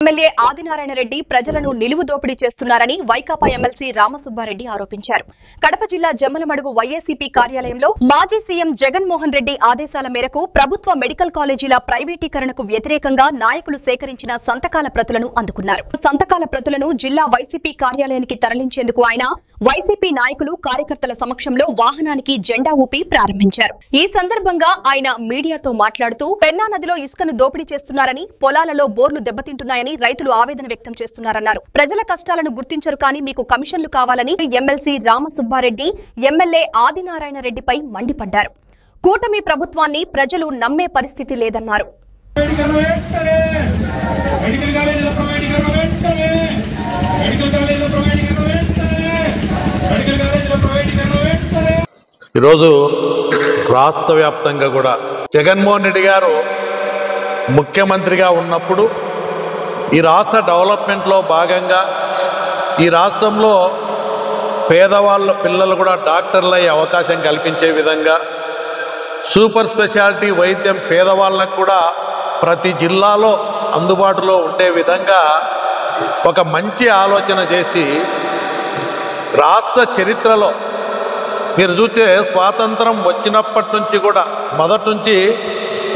MLA Adinarayana Reddy ప్రజలను నిలువు దోపిడీ చేస్తున్నారని వైకాపా ఎమ్మెల్సీ రామసుబ్బారెడ్డి ఆరోపించారు. కడప జిల్లా జమ్మలమడుగు వైఎస్సీపీ కార్యాలయంలో మాజీ సీఎం జగన్మోహన్ రెడ్డి ఆదేశాల మేరకు ప్రభుత్వ మెడికల్ కాలేజీల ప్రైవేటీకరణకు వ్యతిరేకంగా నాయకులు సేకరించిన సంతకాల ప్రతులను అందుకున్నారు. సంతకాల ప్రతులను జిల్లా వైసీపీ కార్యాలయానికి తరలించేందుకు ఆయన వైసీపీ నాయకులు కార్యకర్తల సమక్షంలో వాహనానికి జెండా ఊపి ప్రారంభించారు. ఈ సందర్భంగా ఆయన మీడియాతో మాట్లాడుతూ పెన్నా నదిలో ఇసుకను దోపిడీ చేస్తున్నారని, పొలాలలో బోర్లు దెబ్బతింటున్నాయని రైతులు ఆవేదన వ్యక్తం చేస్తున్నారన్నారు. ప్రజల కష్టాలను గుర్తించరు కానీ మీకు కమిషన్లు కావాలని ఎమ్మెల్సీ రామసుబ్బారెడ్డి ఎమ్మెల్యే ఆదినారాయణ రెడ్డిపై మండిపడ్డారు. కూటమి ప్రభుత్వాన్ని ప్రజలు నమ్మే పరిస్థితి లేదన్నారు. ఈరోజు రాష్ట్ర వ్యాప్తంగా కూడా జగన్మోహన్ రెడ్డి గారు ముఖ్యమంత్రిగా ఉన్నప్పుడు ఈ రాష్ట్ర డెవలప్మెంట్లో భాగంగా ఈ రాష్ట్రంలో పేదవాళ్ళ పిల్లలు కూడా డాక్టర్లు అయ్యే అవకాశం కల్పించే విధంగా సూపర్ స్పెషాలిటీ వైద్యం పేదవాళ్ళకు కూడా ప్రతి జిల్లాలో అందుబాటులో ఉండే విధంగా ఒక మంచి ఆలోచన చేసి రాష్ట్ర చరిత్రలో మీరు చూస్తే స్వాతంత్రం వచ్చినప్పటి నుంచి కూడా మొదటి నుంచి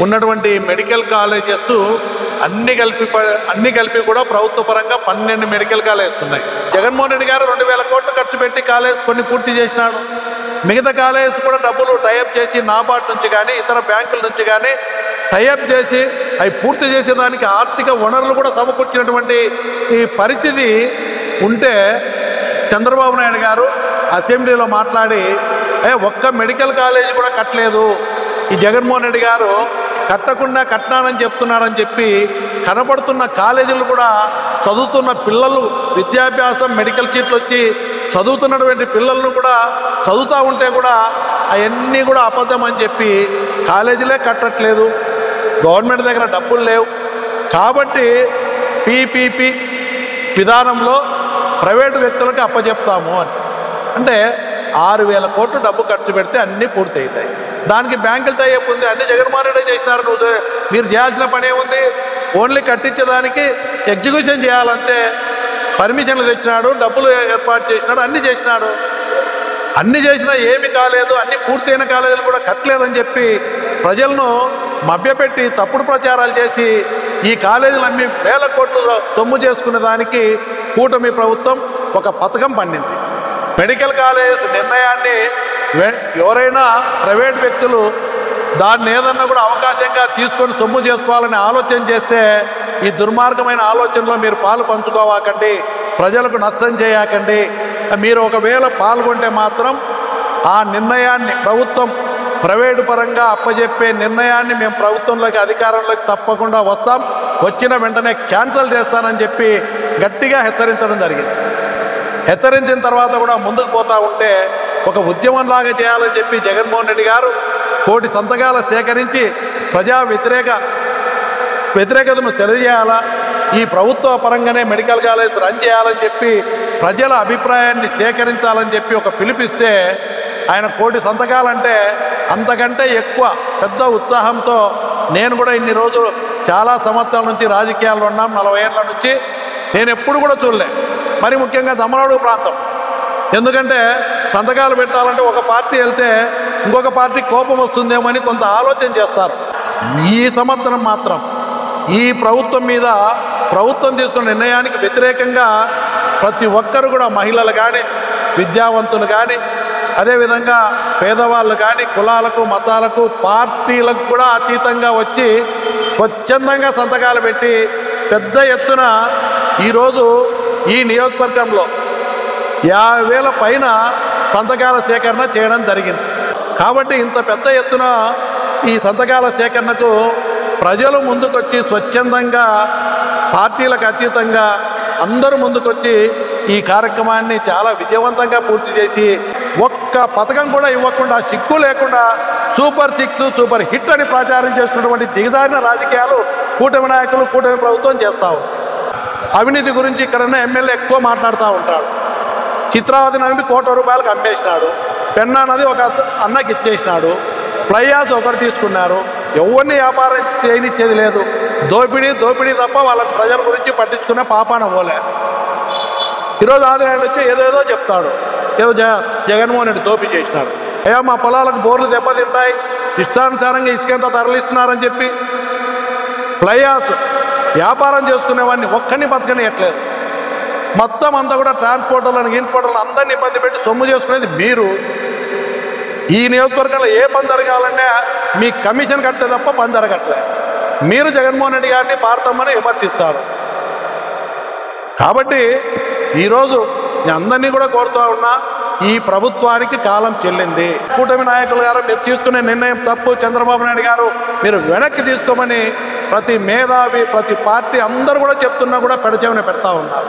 ఉన్నటువంటి మెడికల్ కాలేజెస్ అన్ని కలిపి కూడా ప్రభుత్వ పరంగా 12 మెడికల్ కాలేజెస్ ఉన్నాయి. జగన్మోహన్ రెడ్డి గారు 2000 కోట్లు ఖర్చు పెట్టి కాలేజ్ కొన్ని పూర్తి చేసినాడు. మిగతా కాలేజెస్ కూడా డబ్బులు టైఅప్ చేసి నాబార్డ్ నుంచి కానీ ఇతర బ్యాంకుల నుంచి కానీ టైఅప్ చేసి అవి పూర్తి చేసేదానికి ఆర్థిక వనరులు కూడా సమకూర్చినటువంటి ఈ పరిస్థితి ఉంటే చంద్రబాబు నాయుడు గారు అసెంబ్లీలో మాట్లాడి ఒక్క మెడికల్ కాలేజీ కూడా కట్టలేదు, ఈ జగన్మోహన్ రెడ్డి గారు కట్టకుండా కట్టినానని చెప్తున్నాడని చెప్పి కనపడుతున్న కాలేజీలు కూడా చదువుతున్న పిల్లలు విద్యాభ్యాసం మెడికల్ సీట్లు వచ్చి చదువుతున్నటువంటి పిల్లలను కూడా చదువుతూ ఉంటే కూడా అవన్నీ కూడా అబద్ధం అని చెప్పి కాలేజీలే కట్టట్లేదు, గవర్నమెంట్ దగ్గర డబ్బులు లేవు కాబట్టి పీపీపీ విధానంలో ప్రైవేటు వ్యక్తులకు అప్పచెప్తాము అని అంటే 6000 కోట్లు డబ్బు ఖర్చు పెడితే అన్నీ పూర్తి అవుతాయి. దానికి బ్యాంకులు టైఅప్ ఉంది, అన్ని జగన్మోహన్ రెడ్డి చేసినారు. మీరు చేయాల్సిన పని ఏముంది? ఓన్లీ కట్టించేదానికి ఎగ్జిక్యూషన్ చేయాలంటే పర్మిషన్లు తెచ్చినాడు, డబ్బులు ఏర్పాటు చేసినాడు, అన్నీ చేసినాడు. అన్నీ చేసినా ఏమి కాలేదు, అన్ని పూర్తయిన కాలేజీలు కూడా కట్టలేదని చెప్పి ప్రజలను మభ్యపెట్టి తప్పుడు ప్రచారాలు చేసి ఈ కాలేజీలు అన్ని 1000 కోట్లు సొమ్ము చేసుకునే దానికి కూటమి ప్రభుత్వం ఒక పథకం పండింది. మెడికల్ కాలేజ్ నిర్ణయాన్ని ఎవరైనా ప్రైవేట్ వ్యక్తులు దాన్ని ఏదన్నా కూడా అవకాశంగా తీసుకొని సొమ్ము చేసుకోవాలని ఆలోచన చేస్తే ఈ దుర్మార్గమైన ఆలోచనలో మీరు పాలు పంచుకోవాకండి, ప్రజలకు నష్టం చేయకండి. మీరు ఒకవేళ పాల్గొంటే మాత్రం ఆ నిర్ణయాన్ని ప్రభుత్వం ప్రైవేటు పరంగా అప్పచెప్పే నిర్ణయాన్ని మేము ప్రభుత్వంలోకి అధికారంలోకి తప్పకుండా వస్తాం, వచ్చిన వెంటనే క్యాన్సిల్ చేస్తానని చెప్పి గట్టిగా హెచ్చరించడం జరిగింది. హెచ్చరించిన తర్వాత కూడా ముందుకు పోతూ ఉంటే ఒక ఉద్యమంలాగా చేయాలని చెప్పి జగన్మోహన్ రెడ్డి గారు 1 కోటి సంతకాలు సేకరించి ప్రజా వ్యతిరేకతను తెలియజేయాలా, ఈ ప్రభుత్వ పరంగానే మెడికల్ కాలేజ్ రన్ చేయాలని చెప్పి ప్రజల అభిప్రాయాన్ని సేకరించాలని చెప్పి ఒక పిలిపిస్తే ఆయన 1 కోటి సంతకాలంటే అంతకంటే ఎక్కువ పెద్ద ఉత్సాహంతో నేను కూడా ఇన్ని రోజులు చాలా సంవత్సరాల నుంచి రాజకీయాల్లో ఉన్నాం, 40 ఏళ్ళ నుంచి నేను ఎప్పుడు కూడా చూడలే. మరి ముఖ్యంగా జమ్మలమడుగు ప్రాంతం, ఎందుకంటే సంతకాలు పెట్టాలంటే ఒక పార్టీ వెళ్తే ఇంకొక పార్టీ కోపం వస్తుందేమో అని కొంత ఆలోచన చేస్తారు. ఈ సంవత్సరం మాత్రం ఈ ప్రభుత్వం మీద ప్రభుత్వం తీసుకున్న నిర్ణయానికి వ్యతిరేకంగా ప్రతి ఒక్కరు కూడా మహిళలు కానీ విద్యావంతులు కానీ అదేవిధంగా పేదవాళ్ళు కానీ కులాలకు మతాలకు పార్టీలకు కూడా అతీతంగా వచ్చి స్వచ్ఛందంగా సంతకాలు పెట్టి పెద్ద ఎత్తున ఈరోజు ఈ నియోజకవర్గంలో 50,000 పైన సంతకాల సేకరణ చేయడం జరిగింది. కాబట్టి ఇంత పెద్ద ఎత్తున ఈ సంతకాల సేకరణకు ప్రజలు ముందుకొచ్చి స్వచ్ఛందంగా పార్టీలకు అతీతంగా అందరూ ముందుకొచ్చి ఈ కార్యక్రమాన్ని చాలా విజయవంతంగా పూర్తి చేసి ఒక్క పథకం కూడా ఇవ్వకుండా సిగ్గు లేకుండా సూపర్ 6 సూపర్ హిట్ అని ప్రచారం చేస్తున్నటువంటి దిగజారిన రాజకీయాలు కూటమి నాయకులు కూటమి ప్రభుత్వం చేస్తూ ఉంది. అవినీతి గురించి ఇక్కడన్న ఎమ్మెల్యే ఎక్కువ మాట్లాడుతూ ఉంటాడు. చిత్రావతి నమ్మి ₹1,00,00,000 అమ్మేసినాడు, పెన్నా నది ఒక అన్నకి ఇచ్చేసినాడు, ఫ్లై యాస్ ఒకటి తీసుకున్నారు, ఎవరిని వ్యాపారం చేయనిచ్చేది లేదు. దోపిడీ తప్ప వాళ్ళ ప్రజల గురించి పట్టించుకునే పాపాన పోలే. ఈరోజు ఆదినాయుడు వచ్చి ఏదో చెప్తాడు, ఏదో జగన్మోహన్ రెడ్డి దోపిడీ చేసినాడు. అయ్యా మా పొలాలకు బోర్లు దెబ్బతింటాయి, ఇష్టానుసారంగా ఇసుకంతా తరలిస్తున్నారని చెప్పి ఫ్లైఆస్ వ్యాపారం చేసుకునేవాడిని ఒక్కడిని బతకనియట్లేదు. మొత్తం అంతా కూడా ట్రాన్స్పోర్టర్లను అందరినీ ఇబ్బంది పెట్టి సొమ్ము చేసుకునేది మీరు. ఈ నియోజకవర్గంలో ఏ పని జరగాలంటే మీ కమిషన్ కడితే తప్ప పని జరగట్లేదు. మీరు జగన్మోహన్ రెడ్డి గారిని భారతమ్మని విమర్శిస్తారు. కాబట్టి ఈరోజు నేను అందరినీ కూడా కోరుతూ ఉన్నా, ఈ ప్రభుత్వానికి కాలం చెల్లింది. కూటమి నాయకులు గారు మీరు తీసుకునే నిర్ణయం తప్పు, చంద్రబాబు నాయుడు గారు మీరు వెనక్కి తీసుకోమని ప్రతి మేధావి ప్రతి పార్టీ అందరూ కూడా చెప్తున్నా కూడా పెడచెవిన పెడతా ఉన్నారు.